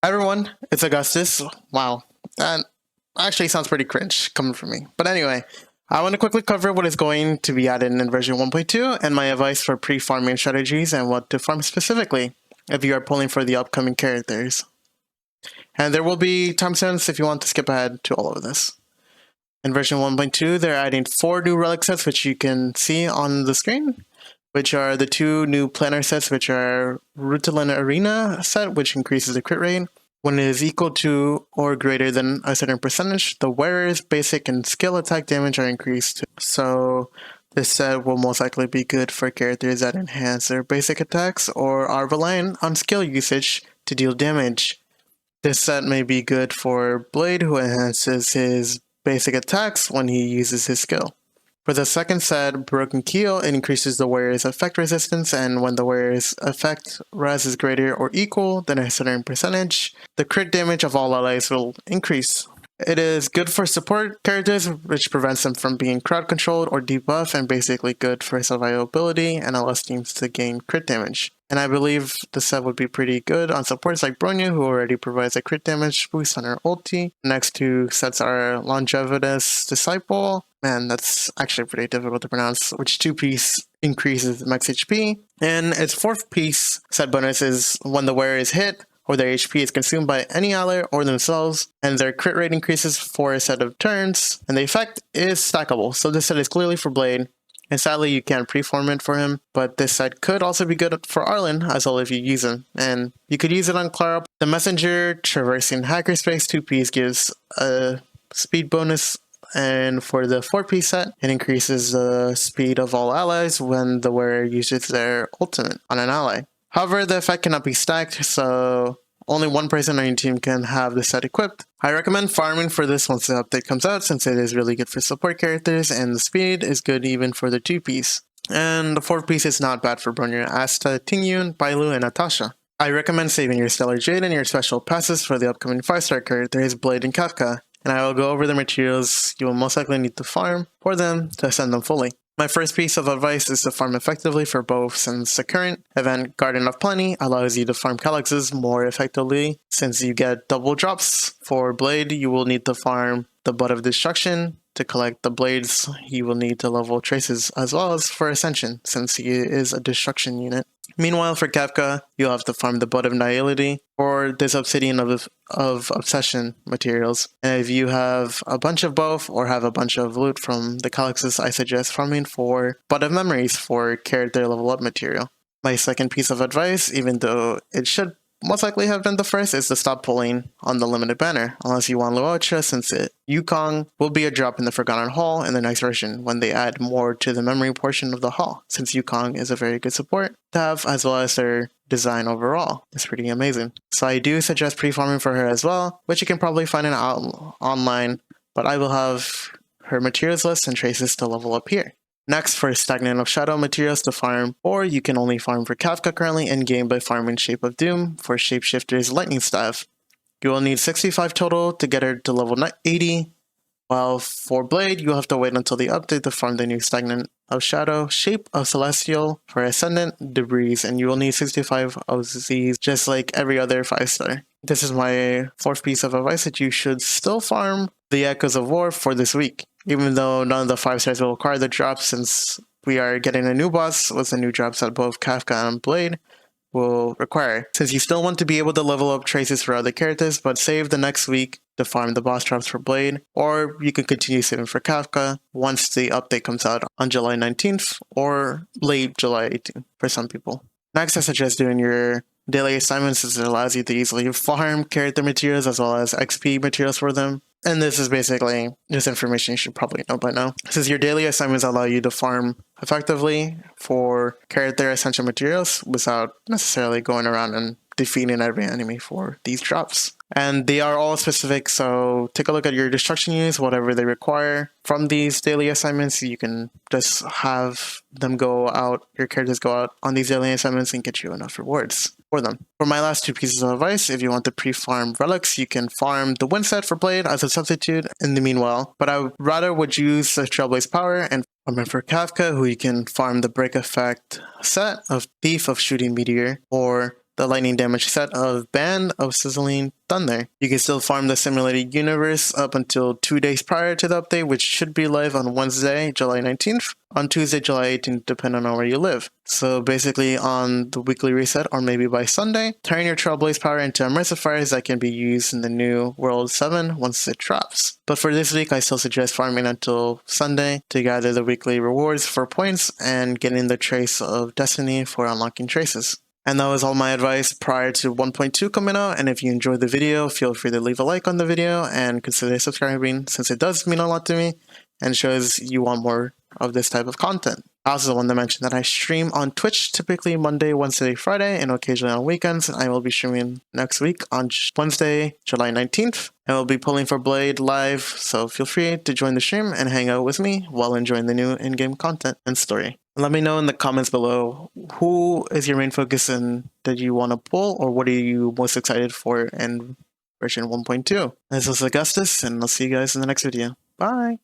Hi everyone, it's Augustus. Wow, that actually sounds pretty cringe coming from me. But anyway, I want to quickly cover what is going to be added in version 1.2 and my advice for pre-farming strategies and what to farm specifically if you are pulling for the upcoming characters. And there will be timestamps if you want to skip ahead to all of this. In version 1.2, they're adding 4 new relic sets, which you can see on the screen, which are the 2 new planner sets, which are Rutilin Arena set, which increases the crit rate. When it is equal to or greater than a certain percentage, the wearer's basic and skill attack damage are increased. So this set will most likely be good for characters that enhance their basic attacks or are reliant on skill usage to deal damage. This set may be good for Blade, who enhances his basic attacks when he uses his skill. For the second set, Broken Keel, it increases the wearer's effect resistance, and when the wearer's effect res is greater or equal than a certain percentage, the crit damage of all allies will increase. It is good for support characters, which prevents them from being crowd controlled or debuff, and basically good for survivability and allows teams to gain crit damage. And I believe the set would be pretty good on supports like Bronya, who already provides a crit damage boost on her ulti. Next two sets are Longevitous Disciple. Man, that's actually pretty difficult to pronounce, which 2-piece increases max HP. And its 4th piece set bonus is when the wearer is hit, or their HP is consumed by any ally or themselves, and their crit rate increases for a set of turns, and the effect is stackable. So this set is clearly for Blade, and sadly you can't preform it for him, but this set could also be good for Arlen as well if you use him, and you could use it on Clara. The Messenger Traversing Hackerspace 2-piece gives a speed bonus, and for the 4-piece set, it increases the speed of all allies when the wearer uses their ultimate on an ally. However, the effect cannot be stacked, so only one person on your team can have the set equipped. I recommend farming for this once the update comes out, since it is really good for support characters, and the speed is good even for the 2-piece. And the 4th-piece is not bad for Bronya, Asta, Tingyun, Bailu, and Natasha. I recommend saving your Stellar Jade and your special passes for the upcoming 5-star characters, Blade and Kafka, and I will go over the materials you will most likely need to farm for them to ascend them fully. My first piece of advice is to farm effectively for both, since the current event Garden of Plenty allows you to farm Calyxes more effectively. Since you get double drops for Blade, you will need to farm the Butt of Destruction. To collect the blades, you will need to level Traces as well as for Ascension, since he is a destruction unit. Meanwhile, for Kafka, you'll have to farm the Butt of Nihility or this Obsidian of Obsession materials. And if you have a bunch of both or have a bunch of loot from the Calyxes, I suggest farming for Butt of Memories for character level up material. My second piece of advice, even though it should most likely have been the first, is to stop pulling on the limited banner, unless you want Luocha, since Yukong will be a drop in the Forgotten Hall in the next version when they add more to the memory portion of the hall, since Yukong is a very good support to have, as well as their design overall. It's pretty amazing. So I do suggest pre-farming for her as well, which you can probably find online, but I will have her materials list and traces to level up here. Next, for Stagnant of Shadow materials to farm, or you can only farm for Kafka currently in-game by farming Shape of Doom for Shapeshifter's Lightning Staff. You will need 65 total to get her to level 80, while for Blade, you'll have to wait until the update to farm the new Stagnant of Shadow, Shape of Celestial for Ascendant, Debris, and you will need 65 of these just like every other 5-star. This is my 4th piece of advice, that you should still farm the Echoes of War for this week, even though none of the 5-stars will require the drops, since we are getting a new boss with the new drops that both Kafka and Blade will require. Since you still want to be able to level up Traces for other characters, but save the next week to farm the boss drops for Blade, or you can continue saving for Kafka once the update comes out on July 19th or late July 18th for some people. Next, I suggest doing your daily assignments, since it allows you to easily farm character materials as well as XP materials for them. And this is basically just information you should probably know by now. Since your daily assignments allow you to farm effectively for character ascension materials without necessarily going around and defeating every enemy for these drops. And they are all specific, so take a look at your destruction units, whatever they require from these daily assignments. You can just have them go out, your characters go out on these daily assignments and get you enough rewards for them. For my last 2 pieces of advice, if you want to pre-farm Relics, you can farm the Wind set for Blade as a substitute in the meanwhile, but I rather would use the Trailblaze Power and farm for Kafka, who you can farm the Break Effect set of Thief of Shooting Meteor, or the lightning damage set of Band of Sizzling Thunder. You can still farm the simulated universe up until 2 days prior to the update, which should be live on Wednesday, July 19th, on Tuesday, July 18th, depending on where you live. So basically on the weekly reset, or maybe by Sunday, turn your Trailblaze power into Immersifiers that can be used in the new World 7 once it drops. But for this week, I still suggest farming until Sunday to gather the weekly rewards for points and getting the Trace of Destiny for unlocking traces. And that was all my advice prior to 1.2 coming out, and if you enjoyed the video, feel free to leave a like on the video and consider subscribing, since it does mean a lot to me and shows you want more of this type of content. I also want to mention that I stream on Twitch typically Monday, Wednesday, Friday, and occasionally on weekends. I will be streaming next week on Wednesday, July 19th, and we'll be pulling for Blade live, so feel free to join the stream and hang out with me while enjoying the new in-game content and story. Let me know in the comments below, who is your main focus and that you want to pull, or what are you most excited for in version 1.2? This is Augustus, and I'll see you guys in the next video. Bye!